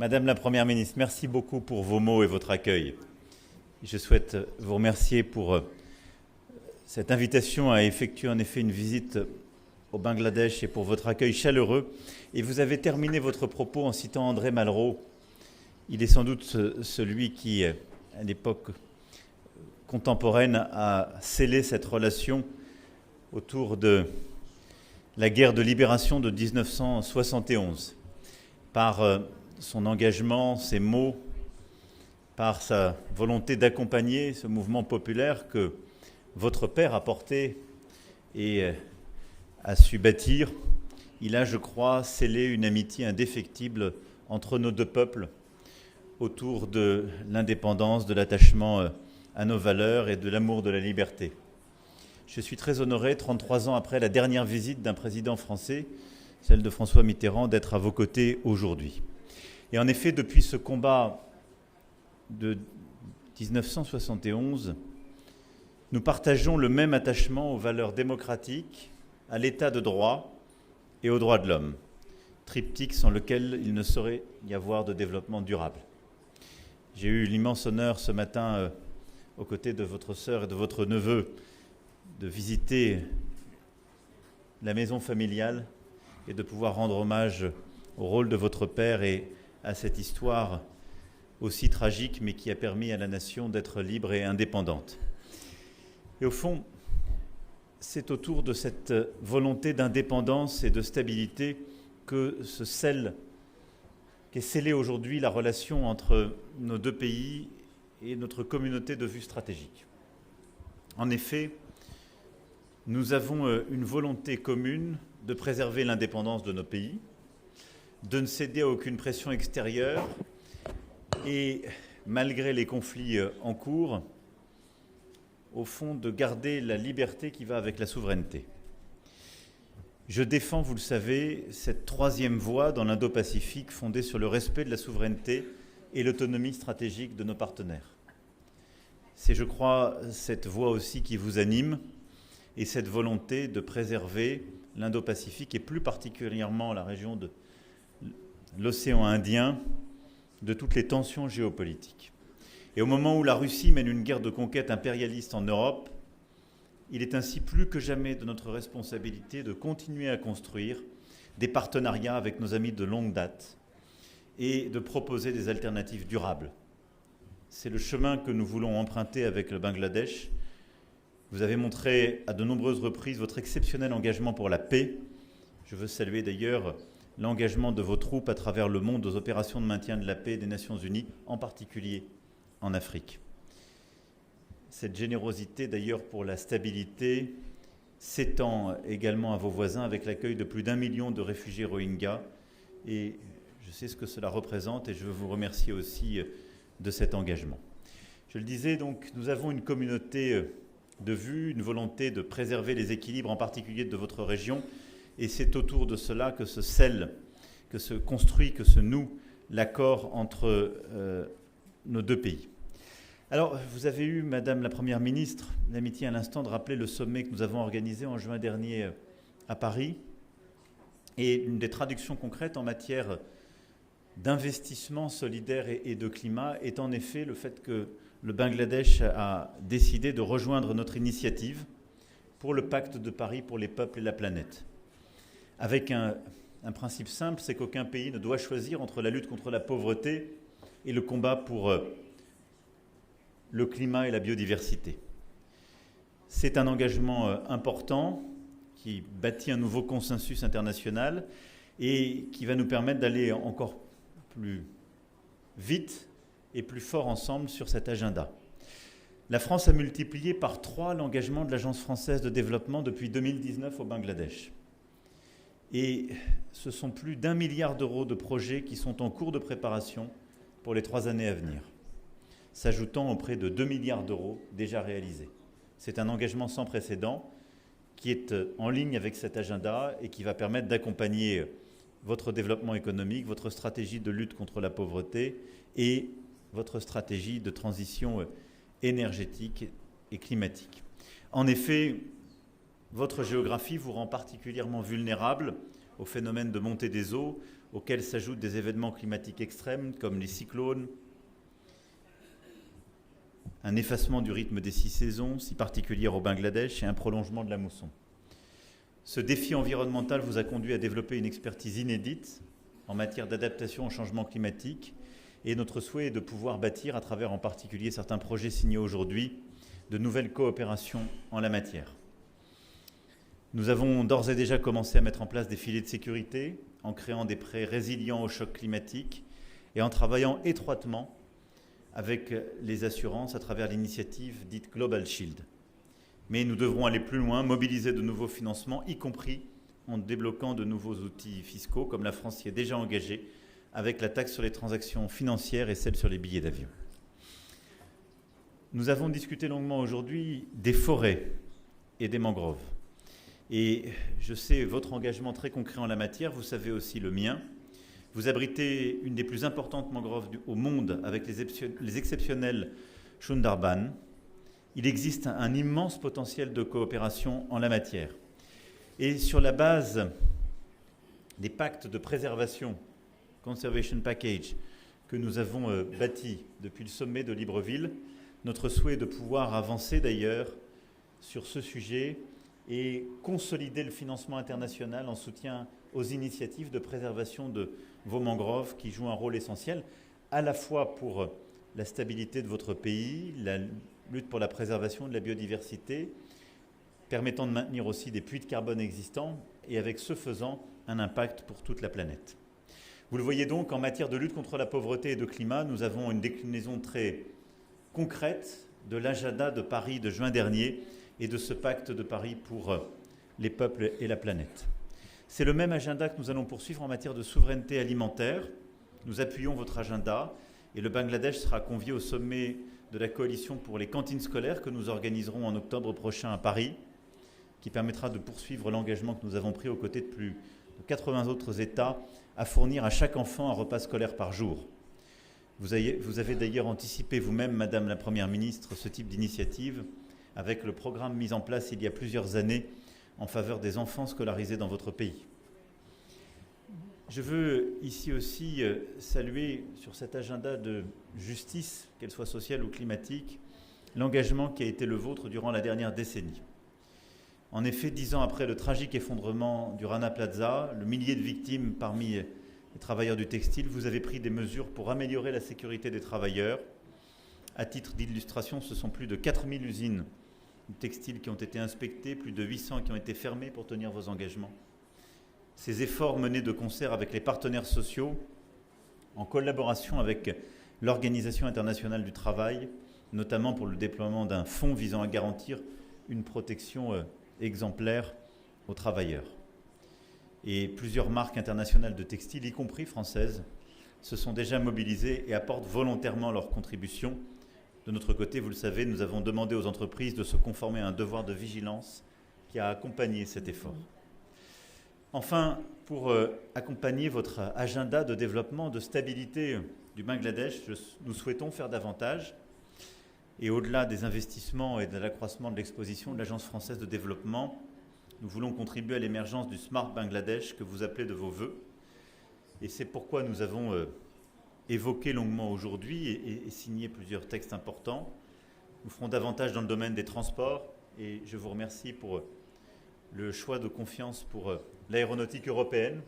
Madame la Première ministre, merci beaucoup pour vos mots et votre accueil. Je souhaite vous remercier pour cette invitation à effectuer en effet une visite au Bangladesh et pour votre accueil chaleureux. Et vous avez terminé votre propos en citant André Malraux. Il est sans doute celui qui, à l'époque contemporaine, a scellé cette relation autour de la guerre de libération de 1971 par son engagement, ses mots, par sa volonté d'accompagner ce mouvement populaire que votre père a porté et a su bâtir. Il a, je crois, scellé une amitié indéfectible entre nos deux peuples autour de l'indépendance, de l'attachement à nos valeurs et de l'amour de la liberté. Je suis très honoré, 33 ans après la dernière visite d'un président français, celle de François Mitterrand, d'être à vos côtés aujourd'hui. Et en effet, depuis ce combat de 1971, nous partageons le même attachement aux valeurs démocratiques, à l'état de droit et aux droits de l'homme, triptyque sans lequel il ne saurait y avoir de développement durable. J'ai eu l'immense honneur ce matin, aux côtés de votre sœur et de votre neveu, de visiter la maison familiale et de pouvoir rendre hommage au rôle de votre père et à cette histoire aussi tragique, mais qui a permis à la nation d'être libre et indépendante. Et au fond, c'est autour de cette volonté d'indépendance et de stabilité qu'est scellée aujourd'hui la relation entre nos deux pays et notre communauté de vue stratégique. En effet, nous avons une volonté commune de préserver l'indépendance de nos pays, de ne céder à aucune pression extérieure et, malgré les conflits en cours, au fond, de garder la liberté qui va avec la souveraineté. Je défends, vous le savez, cette troisième voie dans l'Indo-Pacifique fondée sur le respect de la souveraineté et l'autonomie stratégique de nos partenaires. C'est, je crois, cette voie aussi qui vous anime et cette volonté de préserver l'Indo-Pacifique et plus particulièrement la région de l'océan Indien de toutes les tensions géopolitiques. Et au moment où la Russie mène une guerre de conquête impérialiste en Europe, il est ainsi plus que jamais de notre responsabilité de continuer à construire des partenariats avec nos amis de longue date et de proposer des alternatives durables. C'est le chemin que nous voulons emprunter avec le Bangladesh. Vous avez montré à de nombreuses reprises votre exceptionnel engagement pour la paix. Je veux saluer d'ailleurs l'engagement de vos troupes à travers le monde aux opérations de maintien de la paix des Nations Unies, en particulier en Afrique. Cette générosité d'ailleurs pour la stabilité s'étend également à vos voisins avec l'accueil de plus d'1 million de réfugiés Rohingyas. Et je sais ce que cela représente et je veux vous remercier aussi de cet engagement. Je le disais donc, nous avons une communauté de vue, une volonté de préserver les équilibres, en particulier de votre région, et c'est autour de cela que se scelle, que se construit, que se noue l'accord entre nos deux pays. Alors, vous avez eu, Madame la Première ministre, l'amitié à l'instant de rappeler le sommet que nous avons organisé en juin dernier à Paris, et une des traductions concrètes en matière d'investissement solidaire et de climat est en effet le fait que le Bangladesh a décidé de rejoindre notre initiative pour le pacte de Paris pour les peuples et la planète. Avec un principe simple, c'est qu'aucun pays ne doit choisir entre la lutte contre la pauvreté et le combat pour le climat et la biodiversité. C'est un engagement important qui bâtit un nouveau consensus international et qui va nous permettre d'aller encore plus vite et plus fort ensemble sur cet agenda. La France a multiplié par 3 l'engagement de l'Agence française de développement depuis 2019 au Bangladesh. Et ce sont plus d'1 milliard d'euros de projets qui sont en cours de préparation pour les 3 années à venir, s'ajoutant aux près de 2 milliards d'euros déjà réalisés. C'est un engagement sans précédent qui est en ligne avec cet agenda et qui va permettre d'accompagner votre développement économique, votre stratégie de lutte contre la pauvreté et votre stratégie de transition énergétique et climatique. En effet, votre géographie vous rend particulièrement vulnérable au phénomène de montée des eaux, auxquels s'ajoutent des événements climatiques extrêmes comme les cyclones, un effacement du rythme des 6 saisons, si particulières au Bangladesh, et un prolongement de la mousson. Ce défi environnemental vous a conduit à développer une expertise inédite en matière d'adaptation au changement climatique, et notre souhait est de pouvoir bâtir, à travers en particulier certains projets signés aujourd'hui, de nouvelles coopérations en la matière. Nous avons d'ores et déjà commencé à mettre en place des filets de sécurité, en créant des prêts résilients au choc climatique et en travaillant étroitement avec les assurances à travers l'initiative dite Global Shield. Mais nous devrons aller plus loin, mobiliser de nouveaux financements, y compris en débloquant de nouveaux outils fiscaux, comme la France s'y est déjà engagée, avec la taxe sur les transactions financières et celle sur les billets d'avion. Nous avons discuté longuement aujourd'hui des forêts et des mangroves. Et je sais votre engagement très concret en la matière, vous savez aussi le mien. Vous abritez une des plus importantes mangroves au monde avec les exceptionnels Sundarban. Il existe un immense potentiel de coopération en la matière. Et sur la base des pactes de préservation, Conservation Package, que nous avons bâtis depuis le sommet de Libreville, notre souhait est de pouvoir avancer d'ailleurs sur ce sujet et consolider le financement international en soutien aux initiatives de préservation de vos mangroves qui jouent un rôle essentiel, à la fois pour la stabilité de votre pays, la lutte pour la préservation de la biodiversité, permettant de maintenir aussi des puits de carbone existants et avec ce faisant un impact pour toute la planète. Vous le voyez donc, en matière de lutte contre la pauvreté et de climat, nous avons une déclinaison très concrète de l'agenda de Paris de juin dernier et de ce pacte de Paris pour les peuples et la planète. C'est le même agenda que nous allons poursuivre en matière de souveraineté alimentaire. Nous appuyons votre agenda et le Bangladesh sera convié au sommet de la coalition pour les cantines scolaires que nous organiserons en octobre prochain à Paris, qui permettra de poursuivre l'engagement que nous avons pris aux côtés de plus de 80 autres États à fournir à chaque enfant un repas scolaire par jour. Vous avez d'ailleurs anticipé vous-même, Madame la Première ministre, ce type d'initiative avec le programme mis en place il y a plusieurs années en faveur des enfants scolarisés dans votre pays. Je veux ici aussi saluer sur cet agenda de justice, qu'elle soit sociale ou climatique, l'engagement qui a été le vôtre durant la dernière décennie. En effet, 10 ans après le tragique effondrement du Rana Plaza, le millier de victimes parmi les travailleurs du textile, vous avez pris des mesures pour améliorer la sécurité des travailleurs. À titre d'illustration, ce sont plus de 4000 usines textiles qui ont été inspectées, plus de 800 qui ont été fermées pour tenir vos engagements. Ces efforts menés de concert avec les partenaires sociaux, en collaboration avec l'Organisation internationale du travail, notamment pour le déploiement d'un fonds visant à garantir une protection exemplaire aux travailleurs. Et plusieurs marques internationales de textiles, y compris françaises, se sont déjà mobilisées et apportent volontairement leur contribution. De notre côté, vous le savez, nous avons demandé aux entreprises de se conformer à un devoir de vigilance qui a accompagné cet effort. Enfin, pour accompagner votre agenda de développement, de stabilité du Bangladesh, nous souhaitons faire davantage. Et au-delà des investissements et de l'accroissement de l'exposition de l'Agence française de développement, nous voulons contribuer à l'émergence du Smart Bangladesh que vous appelez de vos vœux. Et c'est pourquoi nous avons évoqué longuement aujourd'hui et signé plusieurs textes importants. Nous ferons davantage dans le domaine des transports et je vous remercie pour le choix de confiance pour l'aéronautique européenne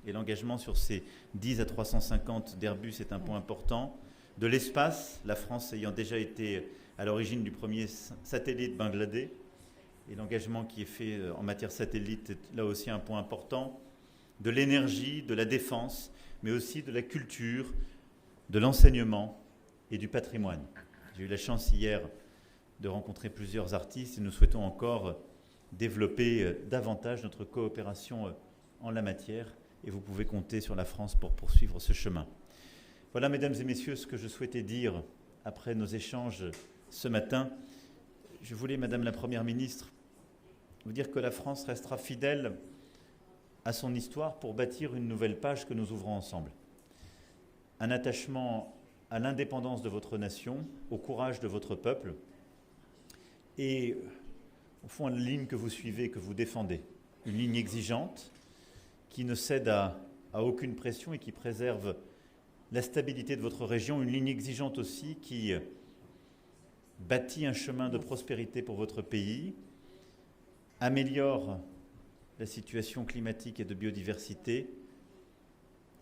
et l'engagement sur ces 10 à 350 d'Airbus est un point important. De l'espace, la France ayant déjà été à l'origine du premier satellite Bangladesh et l'engagement qui est fait en matière satellite est là aussi un point important. De l'énergie, de la défense, mais aussi de la culture, de l'enseignement et du patrimoine. J'ai eu la chance hier de rencontrer plusieurs artistes et nous souhaitons encore développer davantage notre coopération en la matière et vous pouvez compter sur la France pour poursuivre ce chemin. Voilà, mesdames et messieurs, ce que je souhaitais dire après nos échanges ce matin. Je voulais, Madame la Première ministre, vous dire que la France restera fidèle à son histoire pour bâtir une nouvelle page que nous ouvrons ensemble. Un attachement à l'indépendance de votre nation, au courage de votre peuple et, au fond, la ligne que vous suivez, que vous défendez. Une ligne exigeante qui ne cède à à aucune pression et qui préserve la stabilité de votre région, une ligne exigeante aussi qui bâtit un chemin de prospérité pour votre pays, améliore la situation climatique et de biodiversité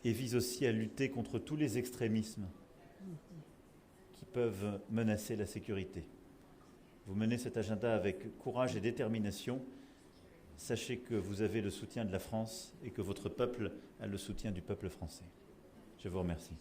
et vise aussi à lutter contre tous les extrémismes qui peuvent menacer la sécurité. Vous menez cet agenda avec courage et détermination. Sachez que vous avez le soutien de la France et que votre peuple a le soutien du peuple français. Je vous remercie.